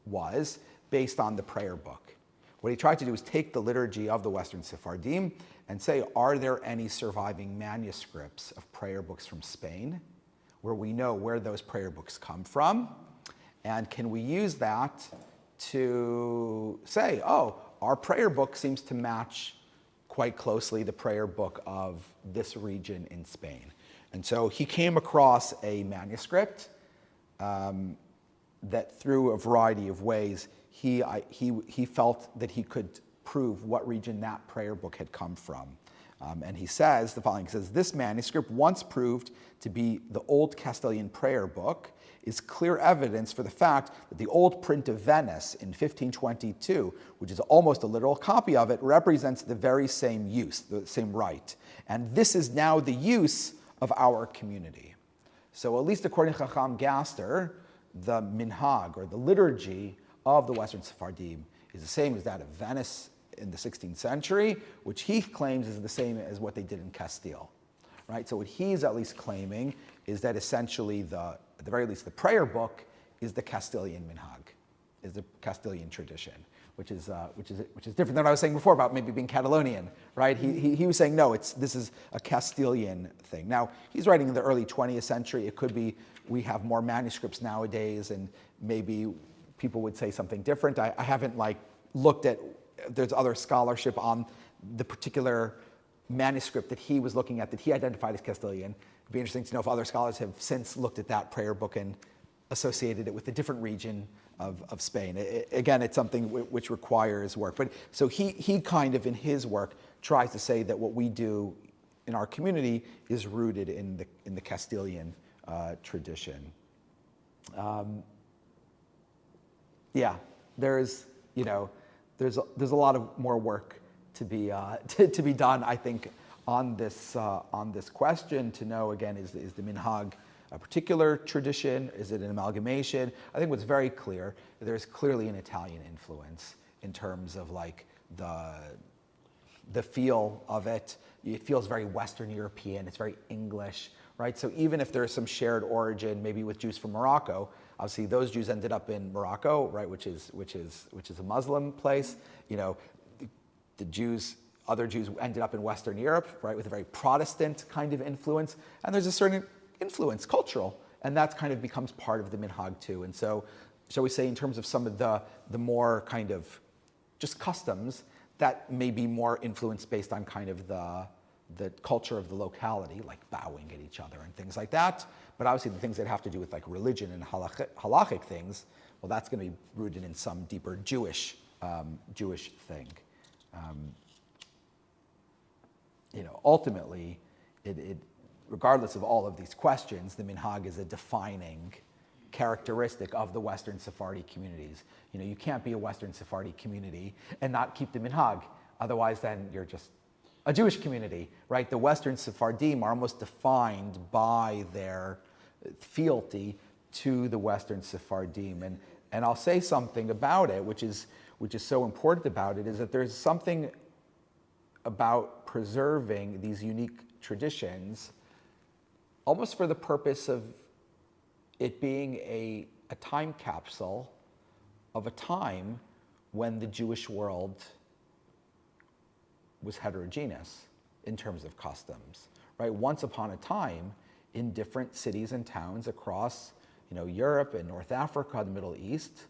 was based on the prayer book. What he tried to do is take the liturgy of the Western Sephardim and say, are there any surviving manuscripts of prayer books from Spain where we know where those prayer books come from? And can we use that to say, oh, our prayer book seems to match quite closely the prayer book of this region in Spain. And so he came across a manuscript that through a variety of ways, he felt that he could prove what region that prayer book had come from. And he says the following, he says, this manuscript, once proved to be the Old Castilian prayer book, is clear evidence for the fact that the old print of Venice in 1522, which is almost a literal copy of it, represents the very same use, the same rite. And this is now the use of our community. So at least according to Chacham Gaster, the minhag, or the liturgy of the Western Sephardim, is the same as that of Venice in the 16th century, which he claims is the same as what they did in Castile, right? So what he's at least claiming is that essentially at the very least, the prayer book is the Castilian minhag, is the Castilian tradition, which is different than what I was saying before about maybe being Catalonian, right? He was saying, no, this is a Castilian thing. Now, he's writing in the early 20th century. It could be we have more manuscripts nowadays, and maybe people would say something different. I haven't looked at, there's other scholarship on the particular manuscript that he was looking at that he identified as Castilian. It'd be interesting to know if other scholars have since looked at that prayer book and associated it with a different region of Spain. Again, it's something which requires work. But so he kind of, in his work, tries to say that what we do in our community is rooted in the Castilian tradition. There's a lot of more work to be done, I think, on this question, to know, again, is the minhag a particular tradition? Is it an amalgamation? I think what's very clear, there's clearly an Italian influence in terms of the feel of it. It feels very Western European, it's very English, right? So even if there's some shared origin, maybe with Jews from Morocco, obviously those Jews ended up in Morocco, right, which is a Muslim place. Other Jews ended up in Western Europe, right, with a very Protestant kind of influence, and there's a certain influence, cultural, and that kind of becomes part of the minhag too. And so, shall we say, in terms of some of the more kind of just customs, that may be more influenced based on kind of the culture of the locality, like bowing at each other and things like that. But obviously the things that have to do with like religion and halakhic things, well, that's going to be rooted in some deeper Jewish thing. Ultimately, regardless of all of these questions, the minhag is a defining characteristic of the Western Sephardi communities. You can't be a Western Sephardi community and not keep the minhag. Otherwise, then you're just a Jewish community, right? The Western Sephardim are almost defined by their fealty to the Western Sephardim. And I'll say something about it, which is so important about it, is that there's something about preserving these unique traditions almost for the purpose of it being a time capsule of a time when the Jewish world was heterogeneous in terms of customs, right? Once upon a time, in different cities and towns across, Europe and North Africa, the Middle East,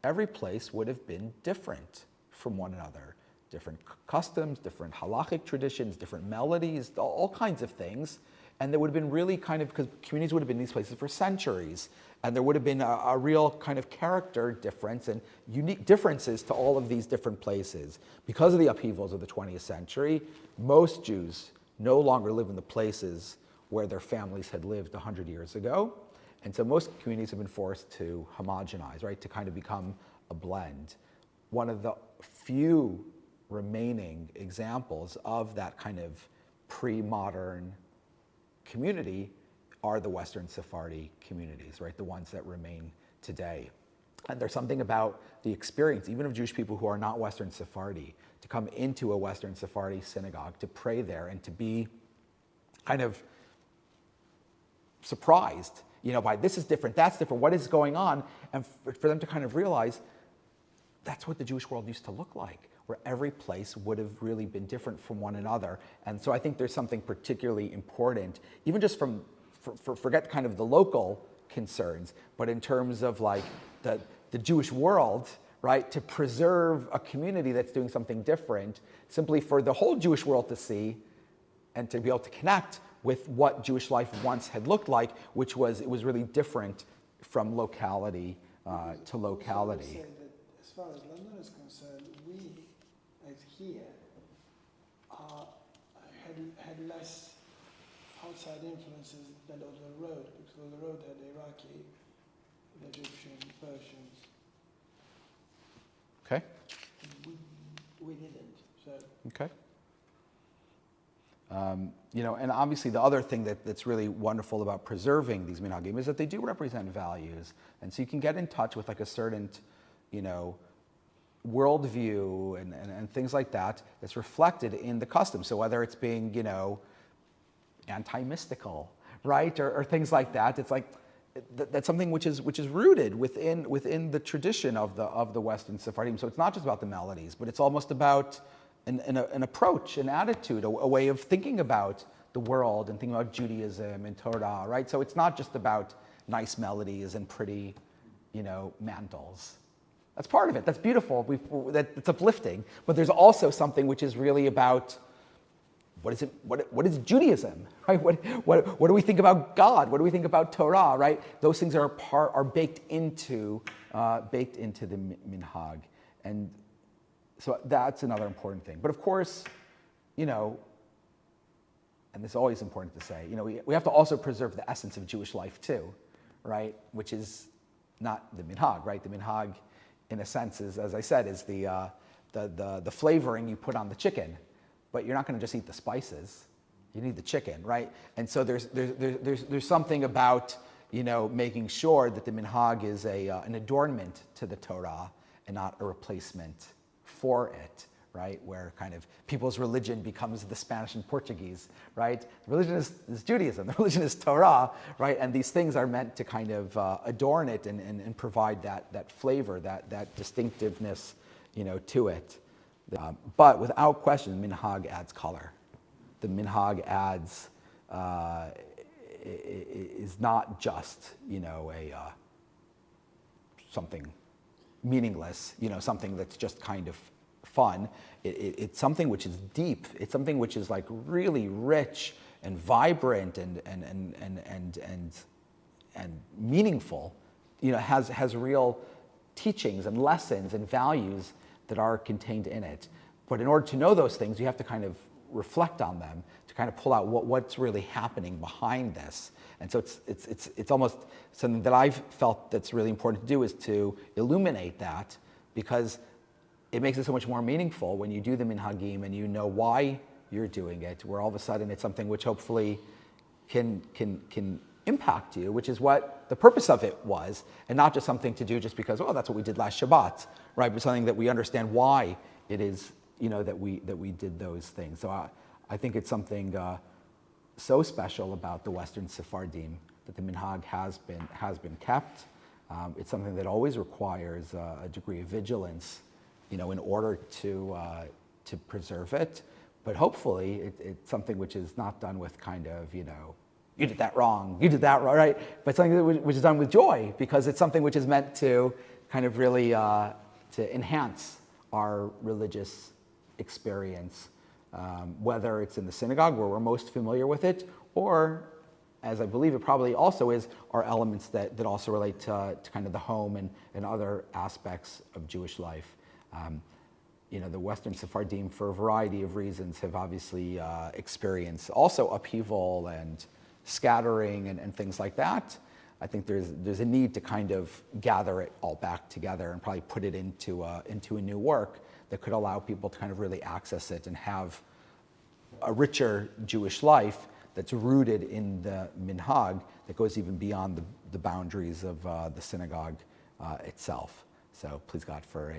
every place would have been different from one another. Different customs, different halakhic traditions, different melodies, all kinds of things. And there would have been really because communities would have been in these places for centuries. And there would have been a real kind of character difference and unique differences to all of these different places. Because of the upheavals of the 20th century, most Jews no longer live in the places where their families had lived 100 years ago. And so most communities have been forced to homogenize, right, to kind of become a blend. One of the few remaining examples of that kind of pre-modern community are the Western Sephardi communities, right? The ones that remain today. And there's something about the experience, even of Jewish people who are not Western Sephardi, to come into a Western Sephardi synagogue, to pray there, and to be kind of surprised, by this is different, that's different, what is going on? And for them to kind of realize that's what the Jewish world used to look like, where every place would have really been different from one another. And so I think there's something particularly important, even just forget kind of the local concerns, but in terms of like the Jewish world, right, to preserve a community that's doing something different, simply for the whole Jewish world to see and to be able to connect with what Jewish life once had looked like, which was, it was really different from locality to locality. Also, I would say that as far as London is concerned, we, as here, had less outside influences than on the road, because on the road had Iraqi, Egyptian, Persians. Okay. We didn't. So Okay. And obviously the other thing that's really wonderful about preserving these minhagim is that they do represent values. And so you can get in touch with like a certain, worldview and things like that that's reflected in the custom. So whether it's being, anti-mystical, right? Or things like that, it's like, that's something which is rooted within the tradition of the Western Sephardim. So it's not just about the melodies, but it's almost about an approach, an attitude, a way of thinking about the world and thinking about Judaism and Torah, right? So it's not just about nice melodies and pretty, mantles. That's part of it. That's beautiful. That's uplifting. But there's also something which is really about what is it? What is Judaism, right? What do we think about God? What do we think about Torah, right? Those things are baked into the minhag, and so that's another important thing. But of course, and this is always important to say, we have to also preserve the essence of Jewish life too, right? Which is not the minhag, right? The minhag, in a sense, is, as I said, is the flavoring you put on the chicken. But you're not going to just eat the spices. You need the chicken, right? And so there's something about making sure that the minhag is an adornment to the Torah and not a replacement for it, right? Where kind of people's religion becomes the Spanish and Portuguese, right? The religion is Judaism. The religion is Torah, right? And these things are meant to kind of adorn it and provide that flavor, that distinctiveness, to it. But without question, the minhag adds color. The minhag adds, is not just, something meaningless, something that's just kind of fun. It's something which is deep. It's something which is like really rich and vibrant and meaningful. Has real teachings and lessons and values that are contained in it. But in order to know those things, you have to kind of reflect on them to kind of pull out what's really happening behind this. And so it's almost something that I've felt that's really important to do is to illuminate that, because it makes it so much more meaningful when you do the minhagim and you know why you're doing it, where all of a sudden it's something which hopefully can impact you, which is what the purpose of it was, and not just something to do just because, that's what we did last Shabbat, right? But something that we understand why it is, that we did those things. So I think it's something so special about the Western Sephardim that the minhag has been kept. It's something that always requires a degree of vigilance, in order to preserve it. But hopefully it's something which is not done with kind of, you did that wrong, right? But something which is done with joy, because it's something which is meant to kind of really to enhance our religious experience, whether it's in the synagogue where we're most familiar with it, or, as I believe it probably also is, are elements that also relate to kind of the home and other aspects of Jewish life. The Western Sephardim, for a variety of reasons, have obviously experienced also upheaval and scattering and things like that. I think there's a need to kind of gather it all back together and probably put it into a new work that could allow people to kind of really access it and have a richer Jewish life that's rooted in the minhag that goes even beyond the boundaries of the synagogue itself. So please God for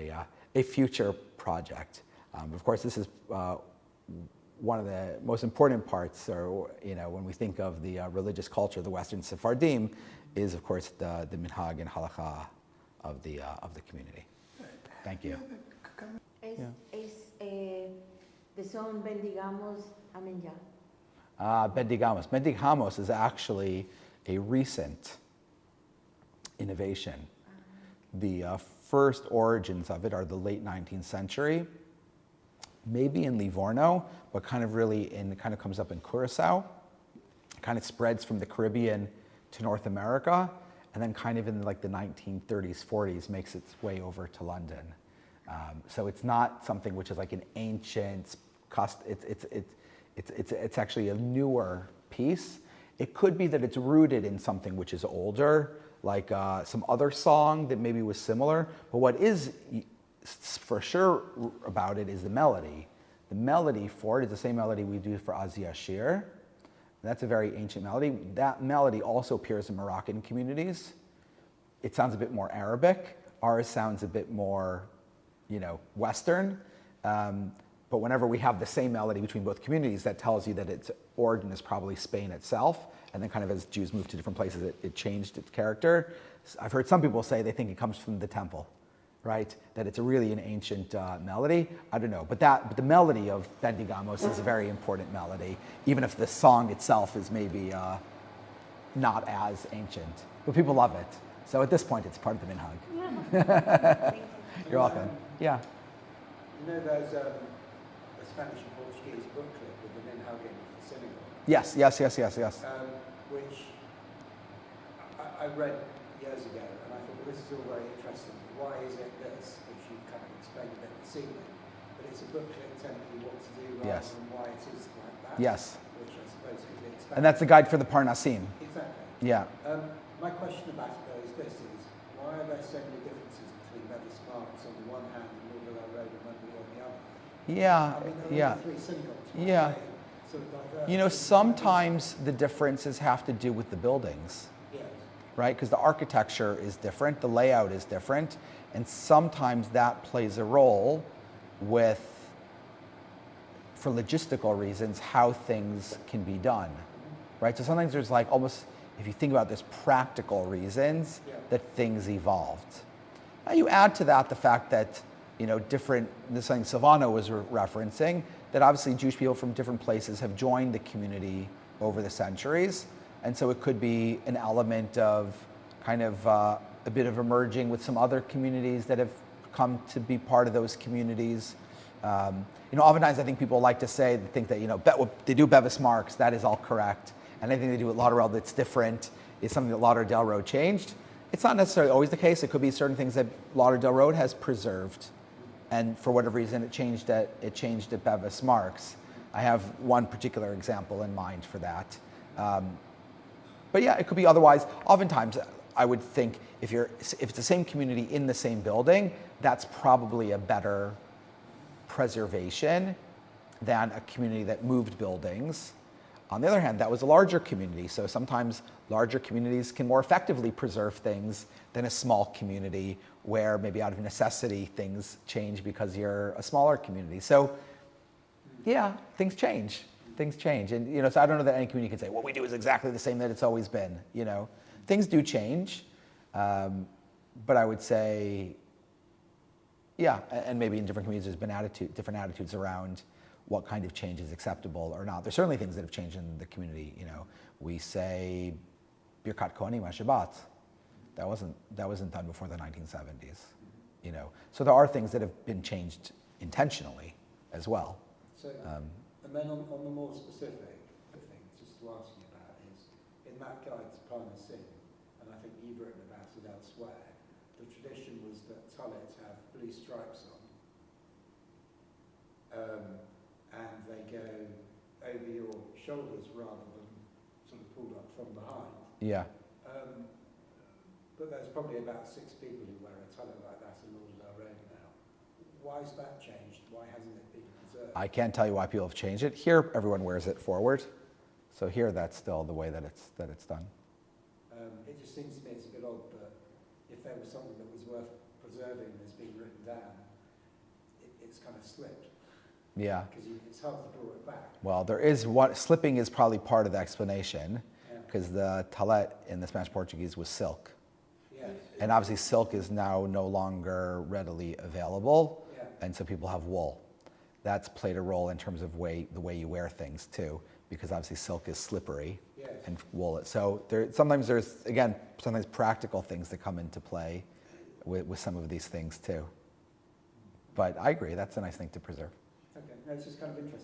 a future project. Of course, this is one of the most important parts, or when we think of the religious culture of the Western Sephardim, is of course the minhag and halakha of the community. Thank you. The song Bendigamos, Amen Ya. Bendigamos. Bendigamos is actually a recent innovation. The first origins of it are the late 19th century, maybe in Livorno, but kind of comes up in Curacao. It kind of spreads from the Caribbean to North America, and then kind of in like the 1930s, 40s makes its way over to London. So it's not something which is like an ancient, it's actually a newer piece. It could be that it's rooted in something which is older, like some other song that maybe was similar. But what is for sure about it is the melody. The melody for it is the same melody we do for Azia Shir. That's a very ancient melody. That melody also appears in Moroccan communities. It sounds a bit more Arabic. Ours sounds a bit more, Western. But whenever we have the same melody between both communities, that tells you that its origin is probably Spain itself. And then kind of as Jews moved to different places, it changed its character. I've heard some people say they think it comes from the temple, right? That it's really an ancient melody. I don't know. But the melody of Bendigamos is a very important melody, even if the song itself is maybe not as ancient. But people love it. So at this point, it's part of the minhag. You're welcome. Yeah. There's a Spanish and Portuguese booklet with the minhag in the synagogue. Yes. Which I read years ago, and I thought, well, this is all very interesting. Why is it this? Which you kind of explained a bit this evening. But it's a booklet telling you what to do rather than why it is like that. Yes. Which I suppose could be expanded. And that's the guide for the Parnasim. Exactly. Yeah. My question about it though is this: why are there so many differences between Bevis Marks on the one hand and Northern Road and Wembley on the other? Yeah. I mean, there are only three synagogues. Why Yeah. are they sort of diverse? Sometimes the differences have to do with the buildings, Yes. right? Because the architecture is different, the layout is different, and sometimes that plays a role with, for logistical reasons, how things can be done, right? So sometimes there's like almost, if you think about this, practical reasons that things evolved. Now you add to that the fact that, different, this thing Silvano was referencing, that obviously Jewish people from different places have joined the community over the centuries. And so it could be an element of kind of a bit of emerging with some other communities that have come to be part of those communities. Oftentimes I think people like to say, they think that, what they do Bevis Marks, that is all correct. And anything they do at Lauderdale that's different is something that Lauderdale Road changed. It's not necessarily always the case. It could be certain things that Lauderdale Road has preserved. And for whatever reason, it changed at Bevis Marks. I have one particular example in mind for that. But yeah, it could be otherwise. Oftentimes, I would think if it's the same community in the same building, that's probably a better preservation than a community that moved buildings. On the other hand, that was a larger community, so sometimes larger communities can more effectively preserve things than a small community where maybe out of necessity things change because you're a smaller community. So yeah, things change. And so I don't know that any community can say, what we do is exactly the same that it's always been. Things do change, but I would say, yeah, and maybe in different communities there's been different attitudes around what kind of change is acceptable or not. There's certainly things that have changed in the community. We say Birkat Kohanim on Shabbat. That wasn't done before the 1970s. So there are things that have been changed intentionally as well. So, and then on the more specific thing, just to ask you about is, in that guide to Parnasim, and I think you've written about it elsewhere, the tradition was that Talit have blue stripes on, and they go over your shoulders rather than sort of pulled up from behind. Yeah. But there's probably about 6 people who wear a talit like that in Lauderdale Road now. Why has that changed? Why hasn't it been preserved? I can't tell you why people have changed it. Here, everyone wears it forward. So here, that's still the way that it's done. It just seems to me it's a bit odd that if there was something that was worth preserving that's been written down, it's kind of slipped. Yeah. Because it's hard to draw it back. Well, there is slipping is probably part of the explanation, because the talet in the Spanish Portuguese was silk. Yes. And obviously silk is now no longer readily available, and so people have wool. That's played a role in terms of the way you wear things too, because obviously silk is slippery, and wool. So sometimes there's practical things that come into play with some of these things too. But I agree, that's a nice thing to preserve. Okay, no, it's just kind of interesting.